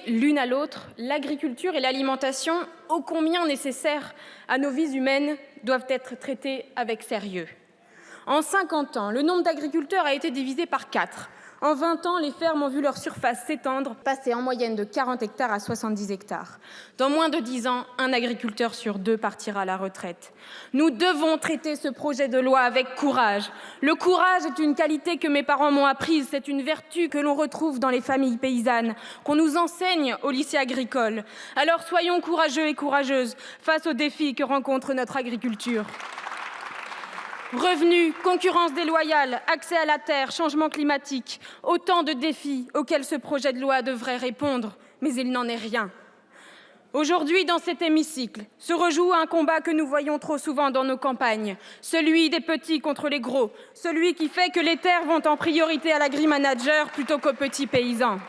l'une à l'autre, l'agriculture et l'alimentation, ô combien nécessaires à nos vies humaines, doivent être traitées avec sérieux. En 50 ans, le nombre d'agriculteurs a été divisé par 4. En 20 ans, les fermes ont vu leur surface s'étendre, passer en moyenne de 40 hectares à 70 hectares. Dans moins de 10 ans, un agriculteur sur 2 partira à la retraite. Nous devons traiter ce projet de loi avec courage. Le courage est une qualité que mes parents m'ont apprise, c'est une vertu que l'on retrouve dans les familles paysannes, qu'on nous enseigne au lycée agricole. Alors soyons courageux et courageuses face aux défis que rencontre notre agriculture. Revenus, concurrence déloyale, accès à la terre, changement climatique, autant de défis auxquels ce projet de loi devrait répondre, mais il n'en est rien. Aujourd'hui, dans cet hémicycle, se rejoue un combat que nous voyons trop souvent dans nos campagnes, celui des petits contre les gros, celui qui fait que les terres vont en priorité à l'agri-manager plutôt qu'aux petits paysans.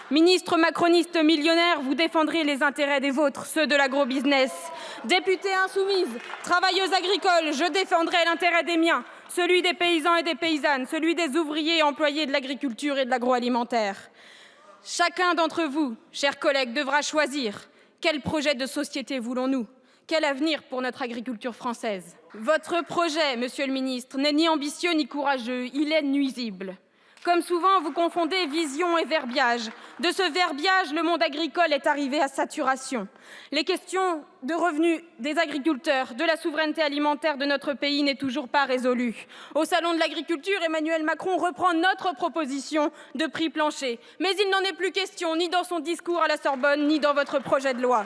Ministre macroniste millionnaire, vous défendrez les intérêts des vôtres, ceux de l'agrobusiness. Députée insoumise, travailleuse agricole, je défendrai l'intérêt des miens, celui des paysans et des paysannes, celui des ouvriers et employés de l'agriculture et de l'agroalimentaire. Chacun d'entre vous, chers collègues, devra choisir quel projet de société voulons-nous, quel avenir pour notre agriculture française. Votre projet, monsieur le ministre, n'est ni ambitieux ni courageux, il est nuisible. Comme souvent, vous confondez vision et verbiage. De ce verbiage, le monde agricole est arrivé à saturation. Les questions de revenus des agriculteurs, de la souveraineté alimentaire de notre pays n'est toujours pas résolue. Au salon de l'agriculture, Emmanuel Macron reprend notre proposition de prix plancher. Mais il n'en est plus question, ni dans son discours à la Sorbonne, ni dans votre projet de loi.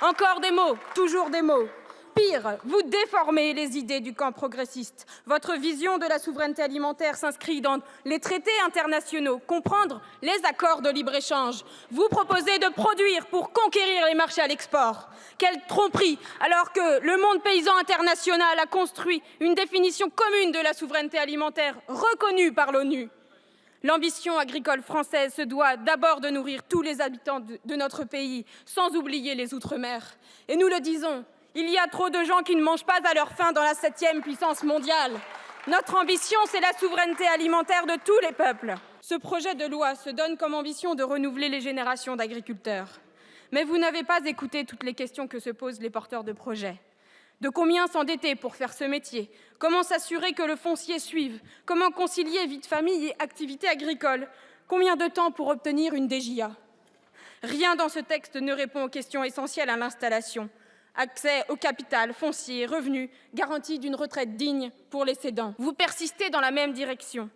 Encore des mots, toujours des mots. Pire, vous déformez les idées du camp progressiste. Votre vision de la souveraineté alimentaire s'inscrit dans les traités internationaux, comprendre les accords de libre-échange. Vous proposez de produire pour conquérir les marchés à l'export. Quelle tromperie, alors que le monde paysan international a construit une définition commune de la souveraineté alimentaire reconnue par l'ONU. L'ambition agricole française se doit d'abord de nourrir tous les habitants de notre pays, sans oublier les outre-mer. Et nous le disons, il y a trop de gens qui ne mangent pas à leur faim dans la 7e puissance mondiale. Notre ambition, c'est la souveraineté alimentaire de tous les peuples. Ce projet de loi se donne comme ambition de renouveler les générations d'agriculteurs. Mais vous n'avez pas écouté toutes les questions que se posent les porteurs de projets. De combien s'endetter pour faire ce métier? Comment s'assurer que le foncier suive? Comment concilier vie de famille et activité agricole? Combien de temps pour obtenir une DJA? Rien dans ce texte ne répond aux questions essentielles à l'installation. Accès au capital, foncier, revenus, garantie d'une retraite digne pour les cédants. Vous persistez dans la même direction,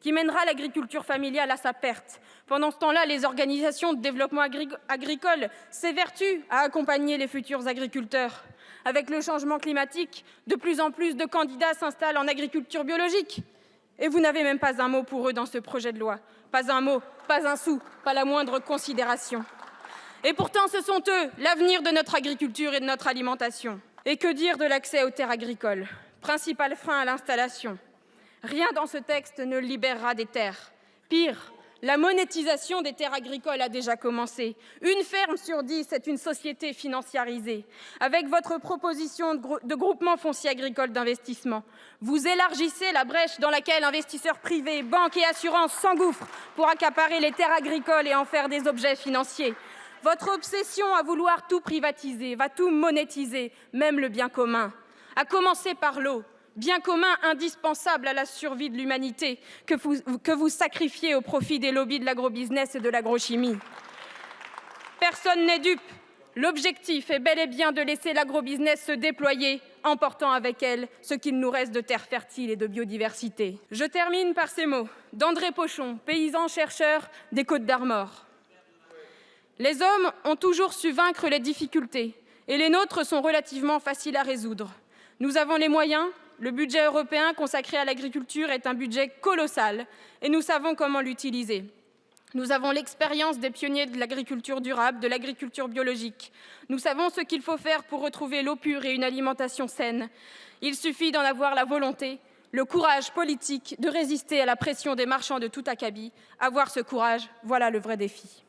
qui mènera l'agriculture familiale à sa perte. Pendant ce temps-là, les organisations de développement agricole s'évertuent à accompagner les futurs agriculteurs. Avec le changement climatique, de plus en plus de candidats s'installent en agriculture biologique. Et vous n'avez même pas un mot pour eux dans ce projet de loi. Pas un mot, pas un sou, pas la moindre considération. Et pourtant, ce sont eux, l'avenir de notre agriculture et de notre alimentation. Et que dire de l'accès aux terres agricoles, principal frein à l'installation? Rien dans ce texte ne libérera des terres. Pire, la monétisation des terres agricoles a déjà commencé. Une ferme sur 10 est une société financiarisée. Avec votre proposition de groupement foncier agricole d'investissement, vous élargissez la brèche dans laquelle investisseurs privés, banques et assurances s'engouffrent pour accaparer les terres agricoles et en faire des objets financiers. Votre obsession à vouloir tout privatiser va tout monétiser, même le bien commun. À commencer par l'eau, bien commun indispensable à la survie de l'humanité, que vous sacrifiez au profit des lobbies de l'agrobusiness et de l'agrochimie. Personne n'est dupe. L'objectif est bel et bien de laisser l'agrobusiness se déployer, emportant avec elle ce qu'il nous reste de terres fertiles et de biodiversité. Je termine par ces mots d'André Pochon, paysan chercheur des Côtes d'Armor. Les hommes ont toujours su vaincre les difficultés et les nôtres sont relativement faciles à résoudre. Nous avons les moyens, le budget européen consacré à l'agriculture est un budget colossal et nous savons comment l'utiliser. Nous avons l'expérience des pionniers de l'agriculture durable, de l'agriculture biologique. Nous savons ce qu'il faut faire pour retrouver l'eau pure et une alimentation saine. Il suffit d'en avoir la volonté, le courage politique de résister à la pression des marchands de tout acabit. Avoir ce courage, voilà le vrai défi.